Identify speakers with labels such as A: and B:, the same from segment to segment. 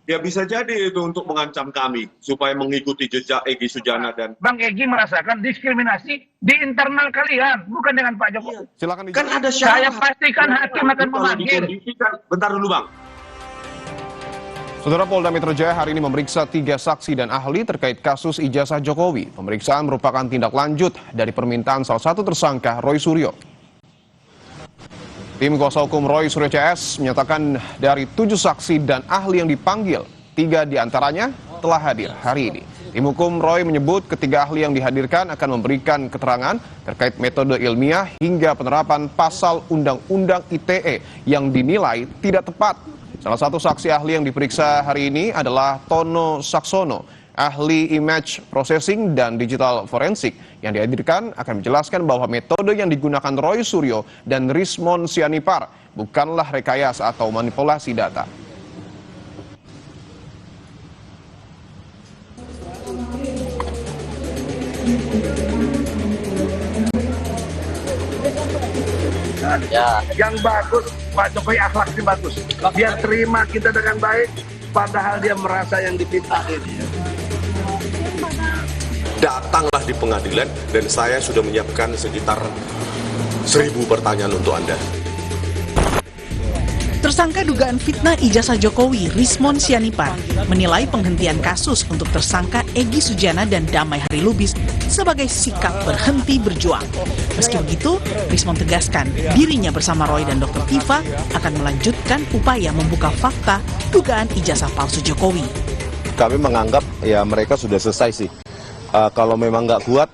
A: Ya bisa jadi itu untuk mengancam kami supaya mengikuti jejak Egy Sujana dan
B: Bang Egy merasakan diskriminasi di internal kalian, bukan dengan Pak Jokowi.
C: Silakan
A: kan ada syarat.
B: Saya pastikan hakim akan memanggil.
A: Bentar dulu Bang.
C: Saudara, Polda Metro Jaya hari ini memeriksa 3 saksi dan ahli terkait kasus ijazah Jokowi. Pemeriksaan merupakan tindak lanjut dari permintaan salah satu tersangka, Roy Suryo. Tim kuasa hukum Roy Suryo CS menyatakan dari 7 saksi dan ahli yang dipanggil, 3 diantaranya telah hadir hari ini. Tim hukum Roy menyebut ketiga ahli yang dihadirkan akan memberikan keterangan terkait metode ilmiah hingga penerapan pasal Undang-Undang ITE yang dinilai tidak tepat. Salah satu saksi ahli yang diperiksa hari ini adalah Tono Saksono, ahli image processing dan digital forensik. Yang dihadirkan akan menjelaskan bahwa metode yang digunakan Roy Suryo dan Rismon Sianipar bukanlah rekayasa atau manipulasi data.
B: Ya. Yang bagus, Pak Jokowi akhlaknya bagus. Dia terima kita dengan baik, padahal dia merasa yang difitnahin.
A: Datanglah di pengadilan dan saya sudah menyiapkan sekitar 1000 pertanyaan untuk Anda.
D: Tersangka dugaan fitnah ijazah Jokowi, Rismon Sianipar, menilai penghentian kasus untuk tersangka Egy Sujana dan Damai Hari Lubis sebagai sikap berhenti berjuang. Meski begitu, Rismon tegaskan dirinya bersama Roy dan Dr. Tifa akan melanjutkan upaya membuka fakta dugaan ijazah palsu Jokowi.
E: Kami menganggap ya mereka sudah selesai sih. Kalau memang nggak kuat,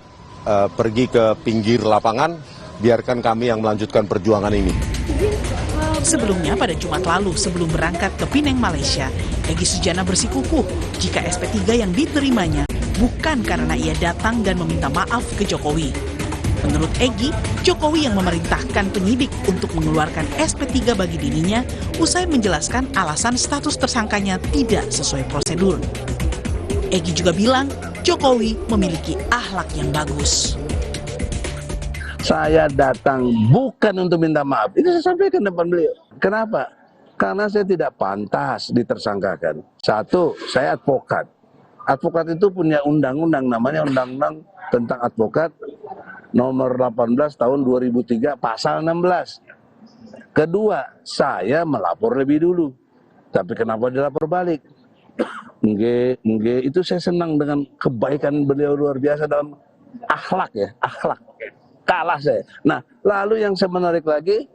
E: pergi ke pinggir lapangan, biarkan kami yang melanjutkan perjuangan ini.
D: Sebelumnya pada Jumat lalu sebelum berangkat ke Penang, Malaysia, Egy Sujana bersikukuh jika SP3 yang diterimanya bukan karena ia datang dan meminta maaf ke Jokowi. Menurut Egy, Jokowi yang memerintahkan penyidik untuk mengeluarkan SP3 bagi dirinya usai menjelaskan alasan status tersangkanya tidak sesuai prosedur. Egy juga bilang Jokowi memiliki akhlak yang bagus.
B: Saya datang bukan untuk minta maaf. Ini saya sampaikan depan beliau. Kenapa? Karena saya tidak pantas ditersangkakan. Satu, saya advokat. Advokat itu punya undang-undang, namanya Undang-Undang tentang Advokat nomor 18 tahun 2003 pasal 16. Kedua, saya melapor lebih dulu. Tapi kenapa dilapor balik? Nggih, itu saya senang dengan kebaikan beliau luar biasa dalam akhlak ya, akhlak. Kalah saya. Nah, lalu yang saya menarik lagi,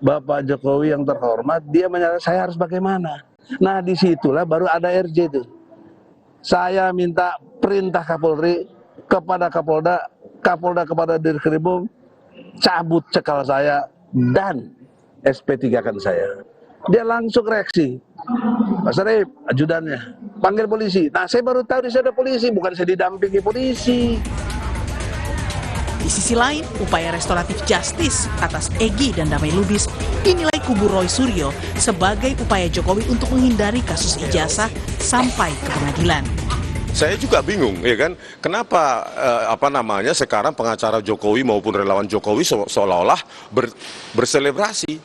B: Bapak Jokowi yang terhormat, dia menyatakan saya harus bagaimana. Nah, disitulah baru ada RJ itu. Saya minta perintah Kapolri kepada Kapolda, Kapolda kepada Dirkrimum, cabut cekal saya dan SP3-kan saya. Dia langsung reaksi. Pak Sarip, ajudannya, panggil polisi. Nah, saya baru tahu di sana ada polisi, bukan saya didampingi polisi.
D: Di sisi lain, upaya restoratif justice atas Egy dan Damai Lubis dinilai kubu Roy Suryo sebagai upaya Jokowi untuk menghindari kasus ijazah sampai ke pengadilan.
A: Saya juga bingung, ya kan? Kenapa sekarang pengacara Jokowi maupun relawan Jokowi seolah-olah berselebrasi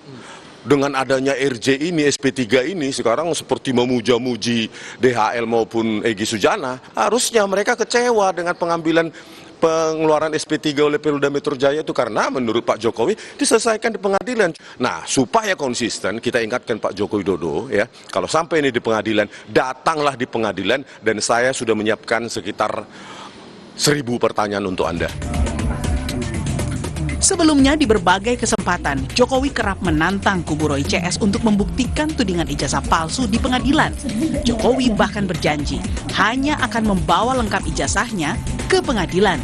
A: dengan adanya RJ ini, SP3 ini sekarang seperti memuja-muji DHL maupun Egy Sujana. Harusnya mereka kecewa dengan pengeluaran SP3 oleh Polda Metro Jaya itu karena menurut Pak Jokowi diselesaikan di pengadilan. Nah, supaya konsisten kita ingatkan Pak Joko Widodo ya, kalau sampai ini di pengadilan, datanglah di pengadilan dan saya sudah menyiapkan sekitar 1000 pertanyaan untuk Anda.
D: Sebelumnya di berbagai kesempatan, Jokowi kerap menantang kubu Roy CS untuk membuktikan tudingan ijazah palsu di pengadilan. Jokowi bahkan berjanji hanya akan membawa lengkap ijazahnya ke pengadilan.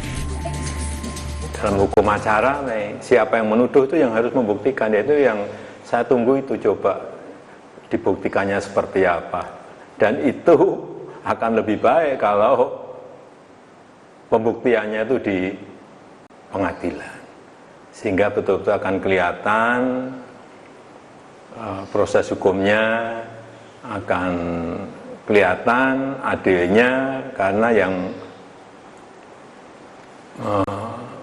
F: Dalam hukum acara, siapa yang menuduh itu yang harus membuktikan, yaitu yang saya tunggu itu coba dibuktikannya seperti apa. Dan itu akan lebih baik kalau pembuktiannya itu di pengadilan. Sehingga betul-betul akan kelihatan proses hukumnya, akan kelihatan adilnya, karena yang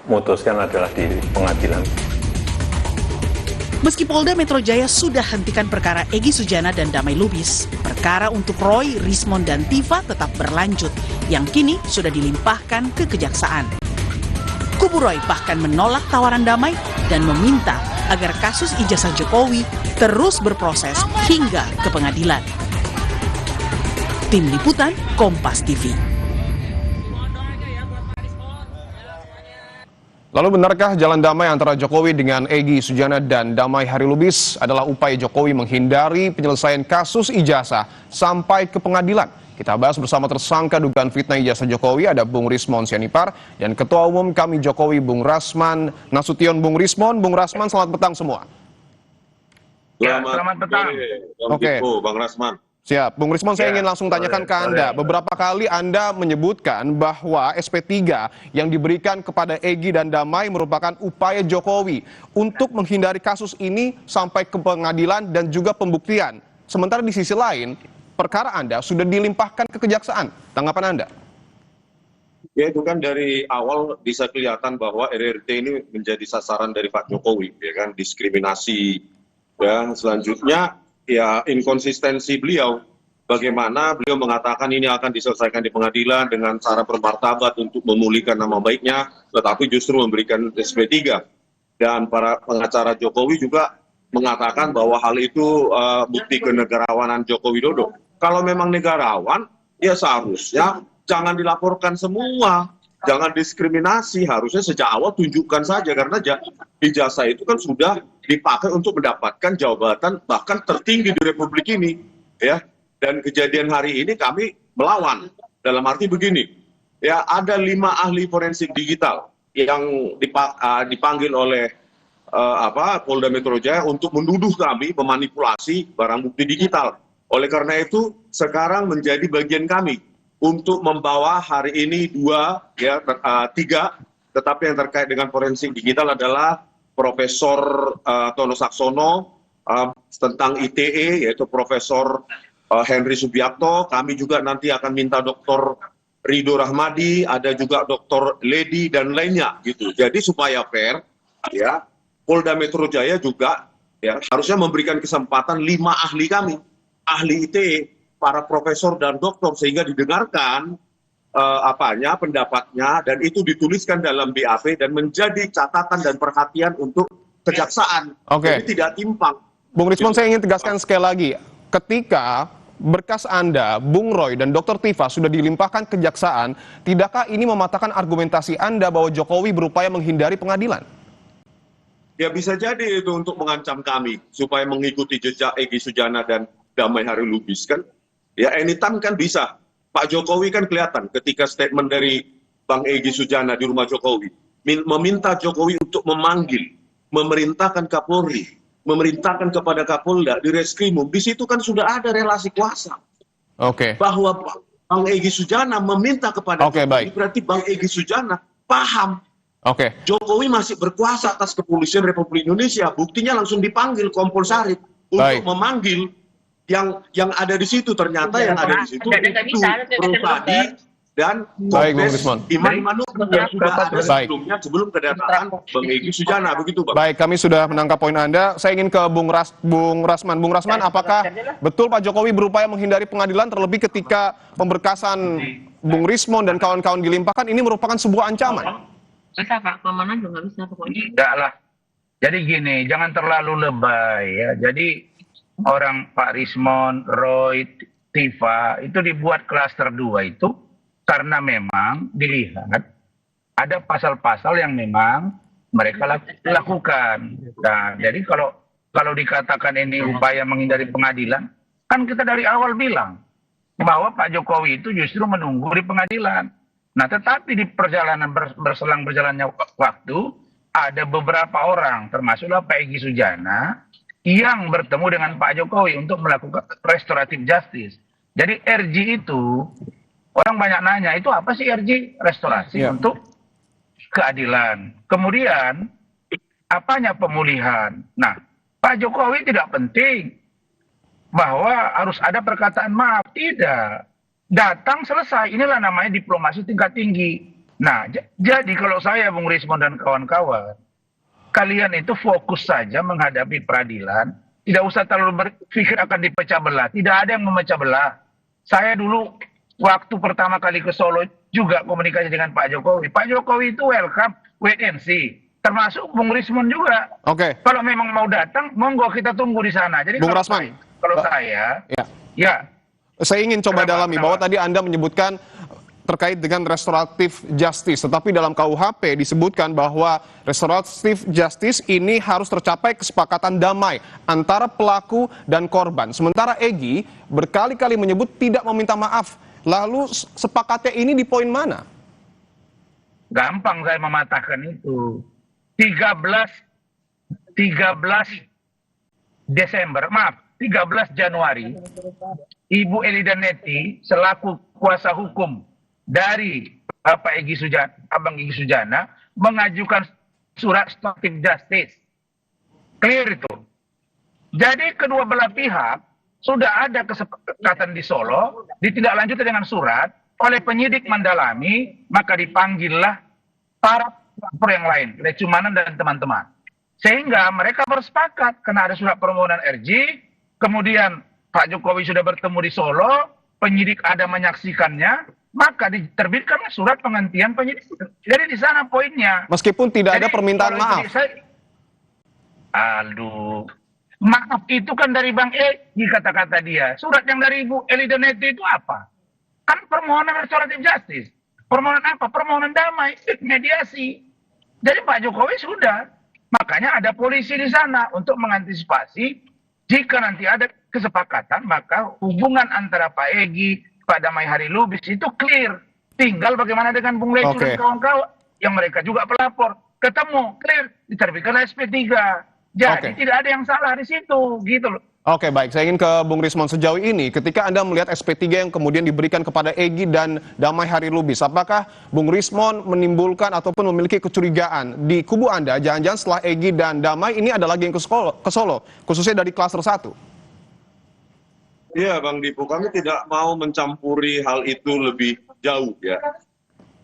F: memutuskan adalah di pengadilan.
D: Meski Polda Metro Jaya sudah hentikan perkara Egy Sujana dan Damai Lubis, perkara untuk Roy, Rismond, dan Tifa tetap berlanjut, yang kini sudah dilimpahkan ke Kejaksaan. Kubu Roy bahkan menolak tawaran Damai dan meminta agar kasus ijazah Jokowi terus berproses hingga ke pengadilan. Tim Liputan, Kompas TV.
C: Lalu benarkah jalan damai antara Jokowi dengan Egy Sujana dan Damai Harilubis adalah upaya Jokowi menghindari penyelesaian kasus ijazah sampai ke pengadilan? Kita bahas bersama tersangka dugaan fitnah ijazah Jokowi, ada Bung Rismond Sianipar, dan Ketua Umum kami Jokowi, Bung Rasman Nasution. Bung Rismond, Bung Rasman, selamat petang semua.
G: Selamat petang.
C: Oke.
A: Bang Rasman.
C: Siap. Bung Rismond, saya ingin langsung tanyakan ke Anda. Beberapa kali Anda menyebutkan bahwa SP3 yang diberikan kepada Egy dan Damai merupakan upaya Jokowi untuk menghindari kasus ini sampai ke pengadilan dan juga pembuktian. Sementara di sisi lain, perkara Anda sudah dilimpahkan ke Kejaksaan. Tanggapan Anda?
A: Ya, itu kan dari awal bisa kelihatan bahwa RRT ini menjadi sasaran dari Pak Jokowi, ya kan, diskriminasi. Dan selanjutnya ya inkonsistensi beliau, bagaimana beliau mengatakan ini akan diselesaikan di pengadilan dengan cara bermartabat untuk memulihkan nama baiknya, tetapi justru memberikan SP3. Dan para pengacara Jokowi juga mengatakan bahwa hal itu bukti kenegarawanan Joko Widodo. Kalau memang negarawan, ya seharusnya jangan dilaporkan semua, jangan diskriminasi, harusnya sejak awal tunjukkan saja, karena ijazah itu kan sudah dipakai untuk mendapatkan jabatan bahkan tertinggi di Republik ini, ya. Dan kejadian hari ini kami melawan, dalam arti begini, ya, ada 5 ahli forensik digital yang dipanggil oleh Polda Metro Jaya untuk menuduh kami memanipulasi barang bukti digital. Oleh karena itu sekarang menjadi bagian kami untuk membawa hari ini 3, tetapi yang terkait dengan forensik digital adalah Profesor Tono Saksono tentang ITE, yaitu Profesor Henry Subiakto. Kami juga nanti akan minta Dr. Ridho Rahmadi, ada juga Dr. Ledi dan lainnya gitu. Jadi supaya fair, ya, Polda Metro Jaya juga ya harusnya memberikan kesempatan 5 ahli kami, ahli ITE, para profesor dan doktor, sehingga didengarkan pendapatnya, dan itu dituliskan dalam BAP dan menjadi catatan dan perhatian untuk Kejaksaan.
C: Oke.
A: Jadi tidak timpang.
C: Bung Rismond, saya ingin tegaskan sekali lagi, ketika berkas Anda, Bung Roy dan Dr. Tifa sudah dilimpahkan Kejaksaan, tidakkah ini mematahkan argumentasi Anda bahwa Jokowi berupaya menghindari pengadilan?
A: Ya bisa jadi itu untuk mengancam kami supaya mengikuti jejak Egy Sujana dan Damai Harilubis kan. Ya anytime kan bisa. Pak Jokowi kan kelihatan ketika statement dari Bang Egy Sujana di rumah Jokowi, meminta Jokowi untuk memanggil, memerintahkan Kapolri, memerintahkan kepada Kapolda di Reskrimum. Di situ kan sudah ada relasi kuasa.
C: Oke.
A: Bahwa Bang Egy Sujana meminta kepada
C: Jokowi,
A: baik. Berarti Bang Egy Sujana paham.
C: Oke.
A: Jokowi masih berkuasa atas kepolisian Republik Indonesia. Buktinya langsung dipanggil Kompol Sarip untuk memanggil yang ada di situ. Ternyata yang ada di situ itu Prodi dan Kombes Iman Manuk yang sudah ada sebelumnya, sebelum kedatangan Bang Egy Sujana, begitu Bang.
C: Baik, kami sudah menangkap poin Anda. Saya ingin ke Bung Rasman. Bung Rasman, apakah betul Pak Jokowi berupaya menghindari pengadilan, terlebih ketika pemberkasan Bung Rismond dan kawan-kawan dilimpahkan, ini merupakan sebuah ancaman?
G: Bisa Pak, kemana juga nggak bisa pokoknya. Enggak lah. Jadi gini, jangan terlalu lebay ya. Jadi orang Pak Rismond, Roy, Tifa itu dibuat klaster 2 itu karena memang dilihat ada pasal-pasal yang memang mereka lakukan. Nah, jadi kalau dikatakan ini upaya menghindari pengadilan, kan kita dari awal bilang bahwa Pak Jokowi itu justru menunggu di pengadilan. Nah, tetapi di perjalanan berselang berjalannya waktu, ada beberapa orang, termasuklah Pak Egy Sujana, yang bertemu dengan Pak Jokowi untuk melakukan restoratif justice. Jadi RJ itu, orang banyak nanya, itu apa sih RJ? Restorasi untuk keadilan. Kemudian, apanya pemulihan? Nah, Pak Jokowi tidak penting bahwa harus ada perkataan maaf. Tidak. Datang selesai, inilah namanya diplomasi tingkat tinggi. Nah, jadi kalau saya Bung Rismond dan kawan-kawan, kalian itu fokus saja menghadapi peradilan, tidak usah terlalu berpikir akan dipecah belah. Tidak ada yang memecah belah. Saya dulu waktu pertama kali ke Solo juga komunikasi dengan Pak Jokowi. Pak Jokowi itu welcome, wait and see. Termasuk Bung Rismon juga.
C: Oke.
G: Kalau memang mau datang, monggo kita tunggu di sana. Jadi
C: Bung
G: kalau
C: Rasman.
G: saya,
C: Ya.
G: ya.
C: Saya ingin coba
G: Kenapa?
C: dalami bahwa tadi Anda menyebutkan terkait dengan restoratif justice, tetapi dalam KUHP disebutkan bahwa restoratif justice ini harus tercapai kesepakatan damai antara pelaku dan korban. Sementara Egy berkali-kali menyebut tidak meminta maaf. Lalu sepakatnya ini di poin mana?
G: Gampang saya mematahkan itu. 13 Januari, Ibu Elida Neti selaku kuasa hukum dari Bapak Egy Sujana, Abang Egy Sujana, mengajukan surat restoratif justice. Clear itu. Jadi kedua belah pihak sudah ada kesepakatan di Solo, ditindaklanjuti dengan surat oleh penyidik mendalami, maka dipanggillah para pelapor yang lain, Lecumanan dan teman-teman. Sehingga mereka bersepakat karena ada surat permohonan RJ, kemudian Pak Jokowi sudah bertemu di Solo, penyidik ada menyaksikannya, maka diterbitkanlah surat penghentian penyidik. Jadi di sana poinnya.
C: Meskipun tidak ada permintaan maaf.
G: Aduh, maaf itu kan dari Bang Egy kata-kata dia. Surat yang dari Ibu Elida Neti itu apa? Kan permohonan restoratif justice. Permohonan apa? Permohonan damai, mediasi. Jadi Pak Jokowi sudah. Makanya ada polisi di sana untuk mengantisipasi jika nanti ada kesepakatan, maka hubungan antara Pak Egy, Pak Damai Hari Lubis itu clear. Tinggal bagaimana dengan Bung Lecu dan kawan-kawan yang mereka juga pelapor. Ketemu, clear, diterbitkan SP3. Jadi tidak ada yang salah di situ, gitu loh.
C: Oke, baik. Saya ingin ke Bung Rismon. Sejauh ini, ketika Anda melihat SP3 yang kemudian diberikan kepada Egy dan Damai Hari Lubis, apakah Bung Rismon menimbulkan ataupun memiliki kecurigaan di kubu Anda, jangan-jangan setelah Egy dan Damai ini ada lagi yang ke Solo, khususnya dari klaster 1?
A: Iya, Bang Dipu, kami tidak mau mencampuri hal itu lebih jauh ya.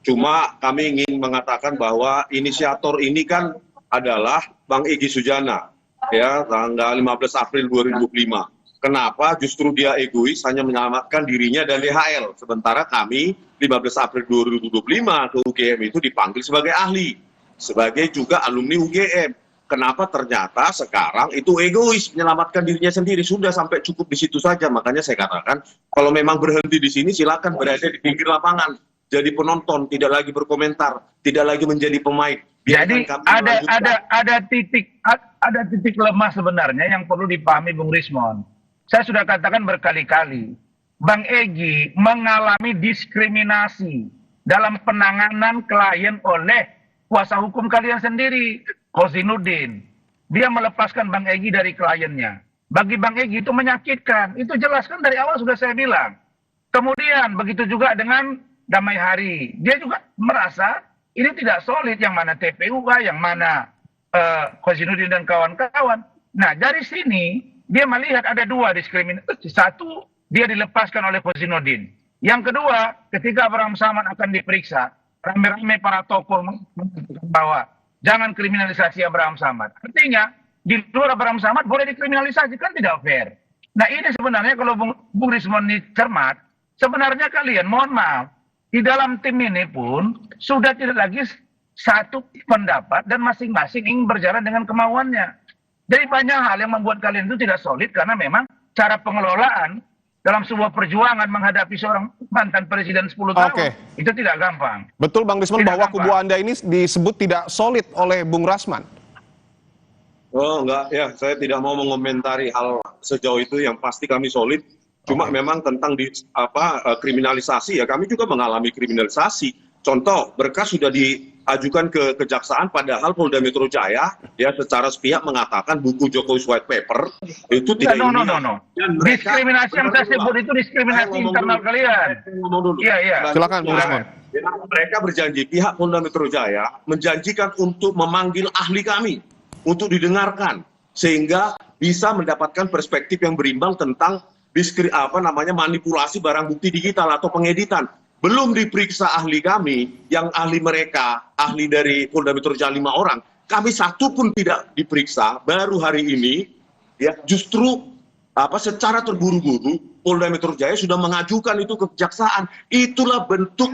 A: Cuma kami ingin mengatakan bahwa inisiator ini kan adalah Bang Egy Sujana. Ya, tanggal 15 April 2005. Kenapa justru dia egois hanya menyelamatkan dirinya dan DHL. Sementara kami 15 April 2025 ke UGM itu dipanggil sebagai ahli. Sebagai juga alumni UGM. Kenapa ternyata sekarang itu egois menyelamatkan dirinya sendiri. Sudah sampai cukup di situ saja. Makanya saya katakan kalau memang berhenti di sini silakan berada di pinggir lapangan. Jadi penonton, tidak lagi berkomentar, tidak lagi menjadi pemain.
G: Jadi ada titik lemah sebenarnya yang perlu dipahami Bung Rismon. Saya sudah katakan berkali-kali, Bang Egy mengalami diskriminasi dalam penanganan klien oleh kuasa hukum kalian sendiri, Kozinuddin. Dia melepaskan Bang Egy dari kliennya. Bagi Bang Egy itu menyakitkan. Itu jelas kan dari awal sudah saya bilang. Kemudian begitu juga dengan Damai Hari. Dia juga merasa ini tidak solid, yang mana TPUA, yang mana Kozinuddin dan kawan-kawan. Nah, dari sini dia melihat ada dua diskriminasi. Satu, dia dilepaskan oleh Kozinuddin. Yang kedua, ketika Abraham Samad akan diperiksa, rame-rame para tokoh mengatakan bahwa jangan kriminalisasi Abraham Samad. Artinya, di luar Abraham Samad boleh dikriminalisasi, kan tidak fair. Nah, ini sebenarnya kalau Bung Rismon ini cermat, sebenarnya kalian, mohon maaf, di dalam tim ini pun sudah tidak lagi satu pendapat dan masing-masing ingin berjalan dengan kemauannya. Jadi banyak hal yang membuat kalian itu tidak solid karena memang cara pengelolaan dalam sebuah perjuangan menghadapi seorang mantan presiden 10 tahun itu tidak gampang.
C: Betul Bang Rismon bahwa kubu Anda ini disebut tidak solid oleh Bung Rasman.
A: Oh enggak, ya saya tidak mau mengomentari hal sejauh itu, yang pasti kami solid. Cuma memang tentang kriminalisasi, ya kami juga mengalami kriminalisasi. Contoh, berkas sudah diajukan ke kejaksaan, padahal Polda Metro Jaya ya secara sepihak mengatakan buku Jokowi's White Paper itu tidak
G: No. Diskriminasi yang saya sebut itu diskriminasi internal kalian. Iya.
C: Silakan Bung Rismon.
A: Mereka berjanji, pihak Polda Metro Jaya menjanjikan untuk memanggil ahli kami untuk didengarkan sehingga bisa mendapatkan perspektif yang berimbang tentang manipulasi barang bukti digital atau pengeditan. Belum diperiksa ahli kami, yang ahli mereka, ahli dari Polda Metro Jaya 5 orang, kami satu pun tidak diperiksa, baru hari ini, ya justru secara terburu-buru Polda Metro Jaya sudah mengajukan itu ke kejaksaan. Itulah bentuk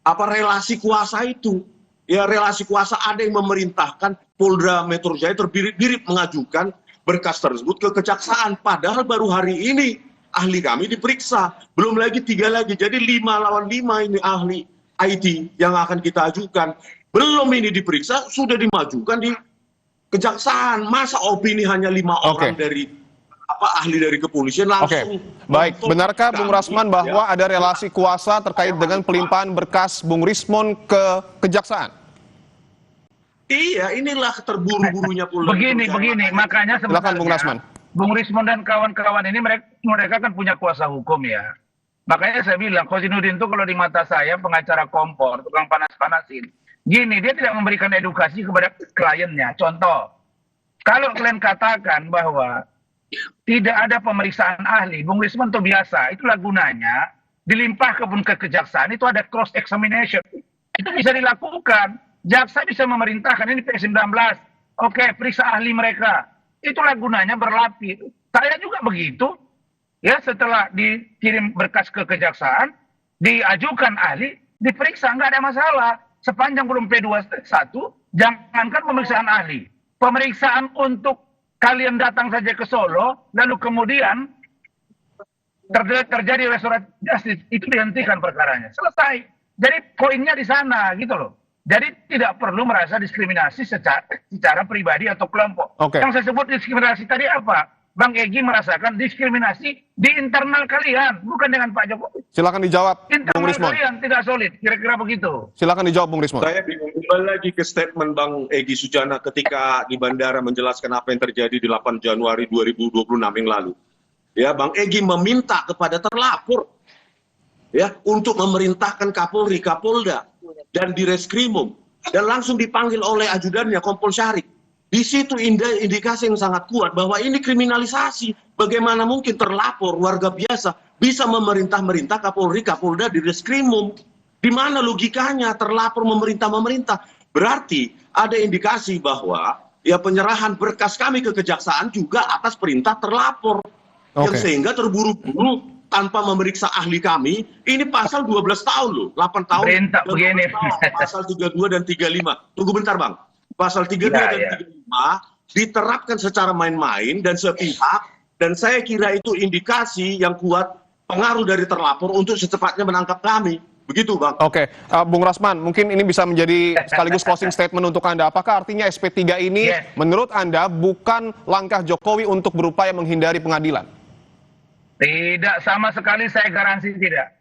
A: relasi kuasa itu. Ya, relasi kuasa, ada yang memerintahkan Polda Metro Jaya terbirit-birit mengajukan berkas tersebut ke kejaksaan. Padahal baru hari ini ahli kami diperiksa. Belum lagi 3 lagi. Jadi 5 lawan 5 ini ahli IT yang akan kita ajukan. Belum ini diperiksa, sudah dimajukan di kejaksaan. Masa opini hanya 5 orang dari ahli dari kepolisian langsung.
C: Baik, benarkah Bung Rasman bahwa ada relasi kuasa terkait dengan pelimpahan berkas Bung Rismon ke kejaksaan?
A: Iya, inilah terburu-burunya Polda.
G: Begini, makanya
C: silakan Bung Rasman.
G: Bung Rismon dan kawan-kawan ini mereka kan punya kuasa hukum ya. Makanya saya bilang, Khosinuddin itu kalau di mata saya pengacara kompor, tukang panas-panasin. Gini, dia tidak memberikan edukasi kepada kliennya. Contoh, kalau klien katakan bahwa tidak ada pemeriksaan ahli, Bung Rismon itu biasa, itulah gunanya dilimpah ke kejaksaan, itu ada cross examination. Itu bisa dilakukan. Jaksa bisa memerintahkan, ini P19, oke, periksa ahli mereka. Itulah gunanya berlapis. Saya juga begitu, ya, setelah dikirim berkas ke kejaksaan, diajukan ahli, diperiksa, nggak ada masalah. Sepanjang belum P21, jangankan pemeriksaan ahli. Pemeriksaan untuk kalian datang saja ke Solo, lalu kemudian terjadi restoratif justice, itu dihentikan perkaranya. Selesai. Jadi poinnya di sana, gitu loh. Jadi tidak perlu merasa diskriminasi secara pribadi atau kelompok. Yang saya sebut diskriminasi tadi apa? Bang Egy merasakan diskriminasi di internal kalian, bukan dengan Pak Jokowi.
C: Silakan dijawab, Bung Rismon.
G: Internal kalian tidak solid, kira-kira begitu.
C: Silakan dijawab, Bung Rismon.
A: Saya bingung kembali lagi ke statement Bang Egy Sujana ketika di bandara menjelaskan apa yang terjadi di 8 Januari 2026 yang lalu. Ya, Bang Egy meminta kepada terlapor ya untuk memerintahkan Kapolri, Kapolda dan Direskrimum dan langsung dipanggil oleh ajudannya Kompol Syarif. Di situ indikasi yang sangat kuat bahwa ini kriminalisasi. Bagaimana mungkin terlapor warga biasa bisa memerintah Kapolri, Kapolda, Direskrimum? Di mana logikanya terlapor memerintah? Berarti ada indikasi bahwa ya penyerahan berkas kami ke kejaksaan juga atas perintah terlapor. Yang sehingga terburu-buru tanpa memeriksa ahli kami, ini pasal 12 tahun loh, 8 tahun.
G: Perintah begini.
A: Pasal 32 dan 35. Tunggu bentar Bang. Pasal 32 dan 35 diterapkan secara main-main dan sepihak, dan saya kira itu indikasi yang kuat pengaruh dari terlapor untuk secepatnya menangkap kami. Begitu Bang.
C: Bung Rasman, mungkin ini bisa menjadi sekaligus closing statement untuk Anda. Apakah artinya SP3 ini menurut Anda bukan langkah Jokowi untuk berupaya menghindari pengadilan?
G: Tidak, sama sekali saya garansi tidak.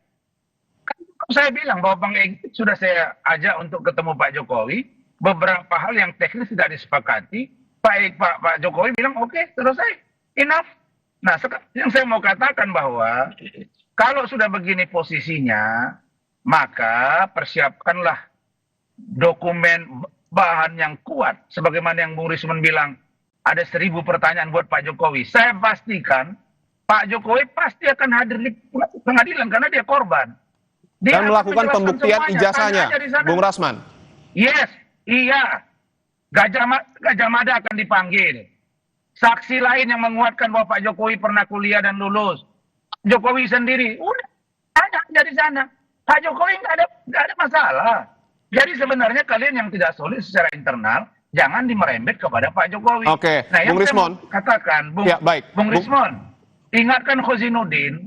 G: Saya bilang bahwa Bang Egy sudah saya ajak untuk ketemu Pak Jokowi. Beberapa hal yang teknis tidak disepakati. Pak Jokowi bilang oke, selesai, enough. Nah, yang saya mau katakan bahwa kalau sudah begini posisinya, maka persiapkanlah dokumen bahan yang kuat. Sebagaimana yang Bung Rismon bilang, ada 1000 pertanyaan buat Pak Jokowi. Saya pastikan Pak Jokowi pasti akan hadir di pengadilan karena dia korban. Dia
C: dan melakukan pembuktian ijazahnya, Bung Rasman.
G: Yes, iya. Gajah Mada akan dipanggil. Saksi lain yang menguatkan bahwa Pak Jokowi pernah kuliah dan lulus. Jokowi sendiri, udah ada dari sana. Pak Jokowi nggak ada masalah. Jadi sebenarnya kalian yang tidak solid secara internal, jangan dimerembet kepada Pak Jokowi. Nah,
C: Bung Rismon.
G: Katakan, Bung Rismon. Ingatkan Khosinuddin,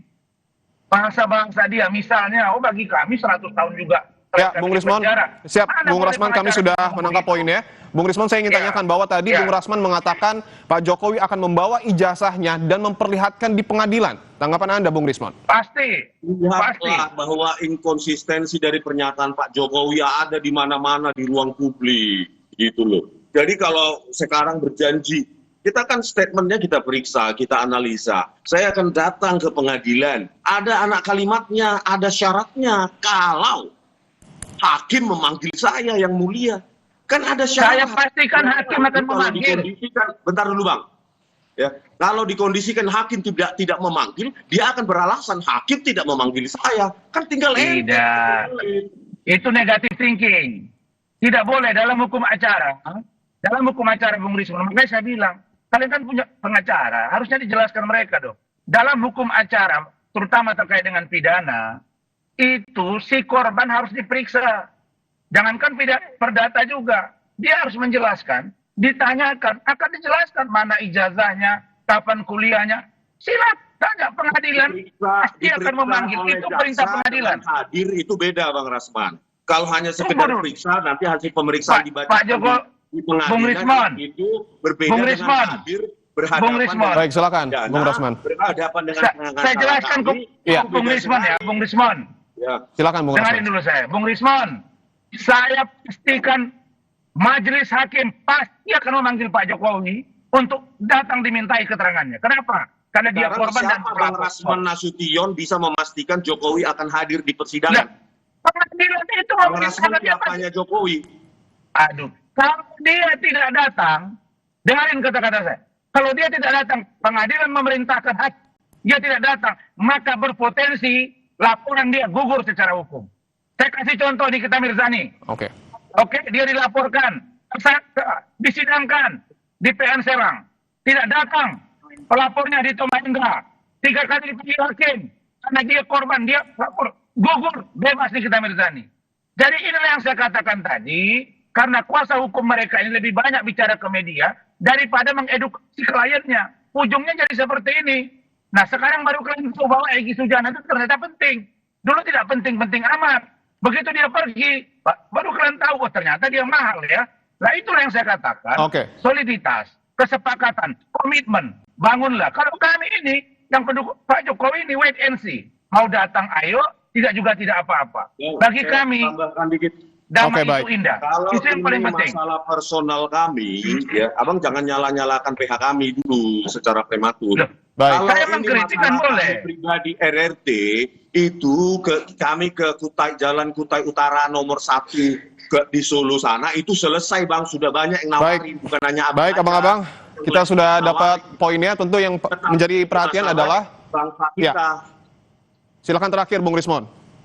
G: bangsa-bangsa dia, misalnya, bagi kami 100 tahun juga.
C: Ya, Bung Rismon, siap. Bung Rasman, kami sudah menangkap poinnya. Bung Rismon, saya ingin tanyakan bahwa tadi Bung Rasman mengatakan Pak Jokowi akan membawa ijazahnya dan memperlihatkan di pengadilan. Tanggapan Anda, Bung Rismon?
G: Pasti.
A: Lihatlah bahwa inkonsistensi dari pernyataan Pak Jokowi ada di mana-mana di ruang publik, gitu loh. Jadi kalau sekarang berjanji, kita kan statementnya kita periksa, kita analisa. Saya akan datang ke pengadilan. Ada anak kalimatnya, ada syaratnya. Kalau hakim memanggil saya yang mulia, kan ada syarat.
G: Saya pastikan hakim akan memanggil.
A: Bentar dulu Bang. Ya, kalau dikondisikan hakim tidak memanggil, dia akan beralasan hakim tidak memanggil saya. Kan tinggal
G: tidak. Itu negative thinking. Tidak boleh dalam hukum acara. Dalam hukum acara Bung Rismon, makanya saya bilang, kalian kan punya pengacara, harusnya dijelaskan mereka dong. Dalam hukum acara, terutama terkait dengan pidana, itu si korban harus diperiksa. Jangankan perdata juga, dia harus menjelaskan, ditanyakan, akan dijelaskan mana ijazahnya, kapan kuliahnya. Silakan tanya pengadilan, pasti akan memanggil. Itu perintah pengadilan.
E: Hadir itu beda, Bang Rasman. Kalau hanya sekedar
G: Tunggu dulu.
E: periksa, nanti hasil pemeriksaan dibaca
G: Pak Joko,
E: di pengadilan
G: Bung Rismon.
E: itu berbeda
G: Bung
E: dengan
G: Rismon.
E: hadir
G: Bung
E: berhadapan
G: Rismon.
C: Baik, silakan, Bung Rasman.
E: Berhadapan dengan
G: Saya jelaskan ke
C: Iya.
G: Bung Rismon ya, Bung Rismon.
E: Ya.
C: Silakan Bung
G: Dengarin
C: Rasman.
G: dulu saya, Bung Rismon. Saya pastikan majelis hakim pasti akan memanggil Pak Jokowi untuk datang dimintai keterangannya. Kenapa? Karena dia
E: Sekarang
G: korban dan
E: siapa Bang
G: pelapor.
E: Rasman Nasution bisa memastikan Jokowi akan hadir di
G: Nah,
E: persidangan?
G: pengadilan itu
E: Bang Rasman
G: memerintahkan dia
E: siapanya Jokowi?
G: Aduh, kalau dia tidak datang, dengarin kata-kata saya. Kalau dia tidak datang, pengadilan memerintahkan hakim, dia tidak datang, maka berpotensi laporan dia gugur secara hukum. Saya kasih contoh di Nikita Mirzani.
C: Oke.
G: Oke, dia dilaporkan, disidangkan di PN Serang. Tidak datang, pelapornya di Tomaindra. 3 kali dipanggil hakim. Karena dia korban, dia lapor, gugur, bebas Nikita Mirzani. Jadi inilah yang saya katakan tadi, karena kuasa hukum mereka ini lebih banyak bicara ke media daripada mengedukasi kliennya. Ujungnya jadi seperti ini. Nah sekarang baru kalian tahu bahwa Egy Sujana itu ternyata penting. Dulu tidak penting-penting amat. Begitu dia pergi, baru kalian tahu, oh ternyata dia mahal ya. Nah itulah yang saya katakan,
C: Oke.
G: soliditas, kesepakatan, komitmen, bangunlah. Kalau kami ini, yang pendukung Pak Jokowi ini wait and see. Mau datang ayo, tidak juga tidak apa-apa. Bagi
E: Saya
G: kami,
E: tambahkan dikit.
G: damai
C: Oke, baik.
G: itu indah.
E: Kalau
G: Itu yang paling
E: ini
G: penting.
E: masalah personal kami, ya, abang jangan nyala-nyalakan PH kami dulu secara prematur.
G: Loh,
C: Baik.
E: Kalau
G: Saya
E: ini
G: mengkritik kan
E: masalah
G: boleh.
E: kami pribadi RRT itu kami ke Kutai Jalan Kutai Utara nomor 1 di Solo sana itu selesai bang, sudah banyak yang nawarin, bukan hanya abang.
C: Baik,
E: aja.
C: abang-abang, kita sudah dapat
E: Nawarin.
C: poinnya. Tentu yang menjadi perhatian
E: Masalah
C: adalah,
E: bangsa
C: Ya.
E: kita.
C: silakan terakhir Bung Rismon,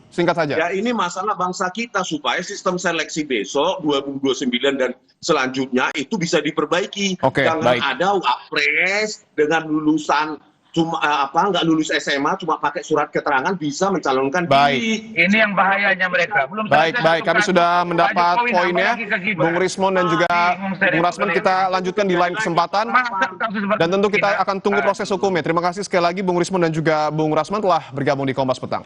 C: singkat saja.
E: Ya ini masalah bangsa kita supaya sistem seleksi besok 2029 dan selanjutnya itu bisa diperbaiki.
C: Oke,
E: Jangan
C: baik.
E: ada wapres dengan lulusan cuma nggak lulus SMA cuma pakai surat keterangan bisa mencalonkan
C: Baik.
E: diri.
G: Ini yang bahayanya mereka. Belum
C: Baik,
G: selesai
C: baik. Kami
G: satu
C: sudah
G: kasus.
C: mendapat
G: Pak Jokowi
C: poinnya.
G: nambah lagi ke Gibran.
C: Bung Rismon dan juga
G: Bingung saya
C: Bung
G: deh.
C: Rasman, kita lanjutkan di lain kesempatan.
G: Masa kasus seperti
C: Dan tentu kita
G: ini?
C: akan tunggu proses hukumnya. Terima kasih sekali lagi Bung Rismon dan juga Bung Rasman telah bergabung di Kompas Petang.